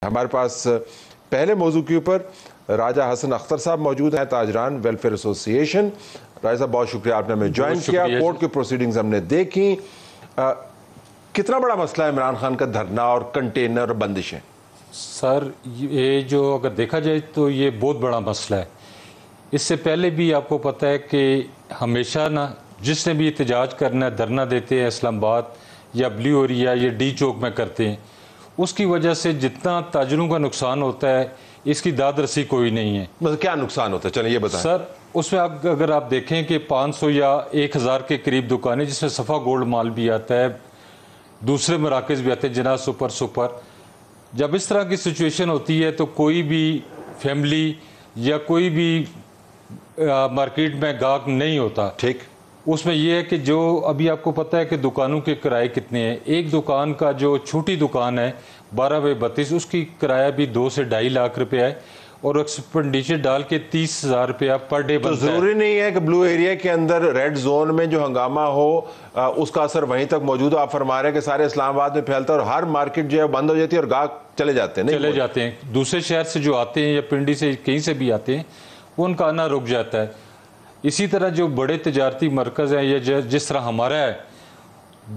हमारे पास पहले मौजू के ऊपर राजा हसन अख्तर साहब मौजूद हैं, ताजरान वेलफेयर एसोसिएशन। राजा साहब बहुत शुक्रिया, आपने हमें ज्वाइन किया। कोर्ट की प्रोसीडिंग्स हमने देखी। कितना बड़ा मसला है इमरान खान का धरना और कंटेनर बंदिशें? सर ये जो अगर देखा जाए तो ये बहुत बड़ा मसला है। इससे पहले भी आपको पता है कि हमेशा ना जिसने भी एहतजाज करना है, धरना देते हैं इस्लामाबाद या ब्लू एरिया या डी चौक में करते हैं, उसकी वजह से जितना ताजरों का नुकसान होता है इसकी दाद रसी कोई नहीं है। मतलब क्या नुकसान होता है, चलिए ये बताएं। सर उसमें आप अगर आप देखें कि 500 या 1000 के करीब दुकानें जिसमें सफ़ा गोल्ड माल भी आता है, दूसरे मराकज़ भी आते हैं, जना सुपर। जब इस तरह की सिचुएशन होती है तो कोई भी फैमिली या कोई भी मार्केट में गाहक नहीं होता। ठीक, उसमें यह है कि जो अभी आपको पता है कि दुकानों के किराए कितने हैं। एक दुकान का जो छोटी दुकान है 12 बाई 32, उसकी किराया भी 2 से 2.5 लाख रुपया है और एक्सपेंडिचर डाल के 30,000 रुपया पर डे बनता है। तो जरूरी नहीं है कि ब्लू एरिया के अंदर रेड जोन में जो हंगामा हो उसका असर वहीं तक मौजूद हो। आप फरमा रहे हैं कि सारे इस्लामाबाद में फैलता है और हर मार्केट जो है बंद हो जाती है और गाहक चले जाते हैं। दूसरे शहर से जो आते हैं या पिंडी से कहीं से भी आते हैं, वो उनका आना रुक जाता है। इसी तरह जो बड़े तजारती मरकज़ हैं या जिस तरह हमारा है,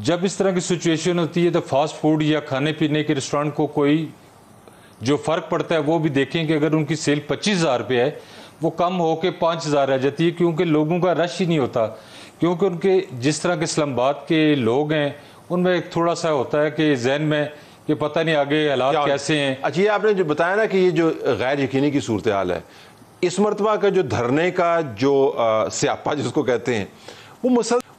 जब इस तरह की सिचुएशन होती है तो फास्ट फूड या खाने पीने के रेस्टोरेंट को कोई जो फ़र्क पड़ता है वो भी देखें कि अगर उनकी सेल 25,000 रुपये है वो कम हो के 5,000 रह जाती है, क्योंकि लोगों का रश ही नहीं होता। क्योंकि उनके जिस तरह के इस्लामाबाद के लोग हैं उनमें एक थोड़ा सा होता है कि जहन में कि पता नहीं आगे हालात कैसे हैं। अच्छा, ये आपने जो बताया ना कि ये जो गैर यकीनी की सूरत हाल है, इस मरतबा का जो धरने का जो स्यापा जिसको कहते हैं वो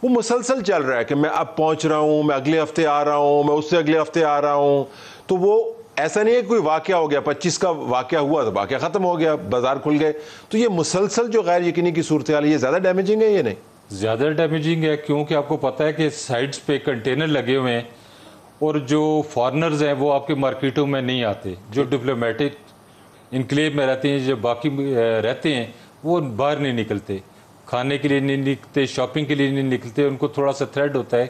मुसलसल चल रहा है कि मैं अब पहुंच रहा हूं, मैं अगले हफ्ते आ रहा हूं, मैं उससे अगले हफ्ते आ रहा हूं। तो वो ऐसा नहीं है कोई वाकया हो गया, 25 का वाकया हुआ तो वाकया खत्म हो गया, बाजार खुल गए। तो ये मुसलसल जो गैर यकीनी की सूरत हाल है, ये ज्यादा डैमेजिंग है? ये नहीं ज़्यादा डैमेजिंग है, क्योंकि आपको पता है कि साइड्स पे कंटेनर लगे हुए हैं और जो फॉरेनर्स हैं वो आपके मार्केटों में नहीं आते। जो डिप्लोमेटिक इनक्लेव में रहते हैं, जो बाकी रहते हैं, वो बाहर नहीं निकलते, खाने के लिए नहीं निकलते, शॉपिंग के लिए नहीं निकलते। उनको थोड़ा सा थ्रेड होता है,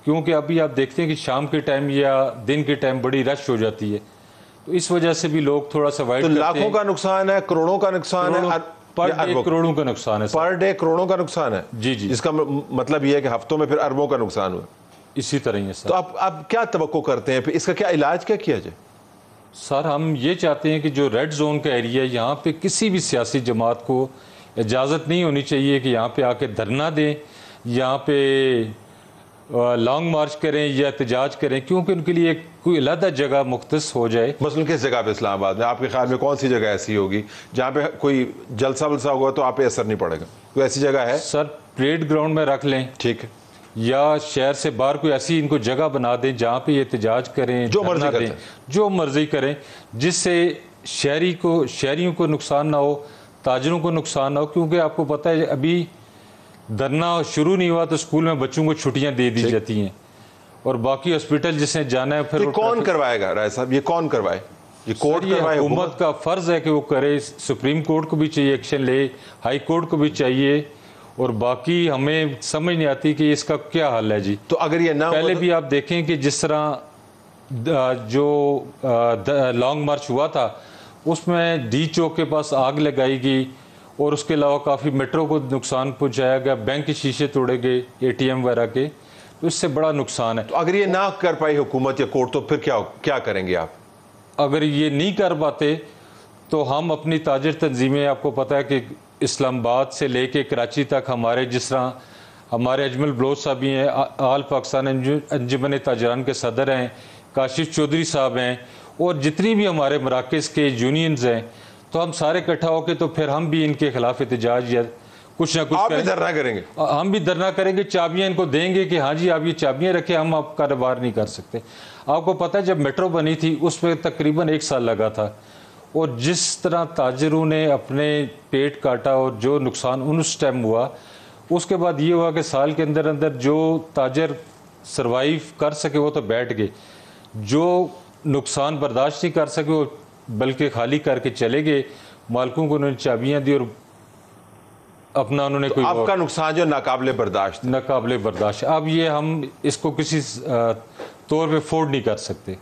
क्योंकि अभी आप देखते हैं कि शाम के टाइम या दिन के टाइम बड़ी रश हो जाती है, तो इस वजह से भी लोग थोड़ा सा वाइड। तो लाखों का नुकसान है, करोड़ों का नुकसान है, पर डे करोड़ों का नुकसान है। पर डे करोड़ों का नुकसान है। जी। इसका मतलब यह है कि हफ्तों में फिर अरबों का नुकसान हुआ। इसी तरह ही है सर। तो आप क्या तवक्को करते हैं, फिर इसका क्या इलाज क्या किया जाए? सर हम ये चाहते हैं कि जो रेड जोन का एरिया है, यहाँ पे किसी भी सियासी जमात को इजाज़त नहीं होनी चाहिए कि यहाँ पे आके धरना दें, यहाँ पे लॉन्ग मार्च करें या एहतजाज करें, क्योंकि उनके लिए कोई अलग जगह मुख्तस हो जाए। मसलन किस जगह पे इस्लामाबाद में आपके ख्याल में कौन सी जगह ऐसी होगी जहाँ पे कोई जलसा वलसा होगा तो आप पे असर नहीं पड़ेगा? कोई ऐसी जगह है? सर परेड ग्राउंड में रख लें, ठीक है, या शहर से बाहर कोई ऐसी इनको जगह बना दें जहाँ पे ये एहतजाज करें, जो मर्जी करें, जिससे शहरियों को नुकसान ना हो, ताजरों को नुकसान ना हो। क्योंकि आपको पता है अभी धरना शुरू नहीं हुआ तो स्कूल में बच्चों को छुट्टियां दे दी जाती हैं और बाकी हॉस्पिटल जिसने जाना है फिर कौन करवाएगा? राय साहब, ये कौन करवाए? ये कोर्ट करवाए? हुकूमत का फर्ज है कि वो करे। सुप्रीम कोर्ट को भी चाहिए एक्शन ले, हाई कोर्ट को भी चाहिए, और बाकी हमें समझ नहीं आती कि इसका क्या हल है जी। तो अगर ये ना पहले भी आप देखें कि जिस तरह जो लॉन्ग मार्च हुआ था उसमें डी चौक के पास आग लगाई गई और उसके अलावा काफ़ी मेट्रो को नुकसान पहुंचाया गया, बैंक के शीशे तोड़े गए, ATM वगैरह के, तो इससे बड़ा नुकसान है। तो अगर ये ना कर पाई हुकूमत या कोर्ट, तो फिर क्या करेंगे आप? अगर ये नहीं कर पाते तो हम अपनी ताजिर तंजीमें, आपको पता है कि इस्लामाबाद से लेके कराची तक हमारे, जिस तरह हमारे अजमल बलोच साहब भी हैं, आल पाकिस्तान अंजुमन ताजरान के सदर हैं, काशिफ चौधरी साहब हैं, और जितनी भी हमारे मराकज़ के यूनियंस हैं, तो हम सारे इकट्ठा होकर तो फिर हम भी इनके खिलाफ एहतजाज या कुछ ना कुछ धरना करेंगे। हम भी धरना करेंगे, चाबियां इनको देंगे कि हाँ जी आप ये चाबियां रखें, हम आप कारोबार नहीं कर सकते। आपको पता है जब मेट्रो बनी थी उस पर तकरीबन 1 साल लगा था, और जिस तरह ताजरों ने अपने पेट काटा और जो नुकसान उस टाइम हुआ, उसके बाद ये हुआ कि साल के अंदर अंदर जो ताजर सरवाइव कर सके वो तो बैठ गए, जो नुकसान बर्दाश्त नहीं कर सके वो बल्कि खाली करके चले गए। मालिकों को उन्होंने चाबियां दी और अपना उन्होंने तो कोई आपका नुकसान जो नाकाबिले बर्दाश्त। अब ये हम इसको किसी तौर पे अफोर्ड नहीं कर सकते।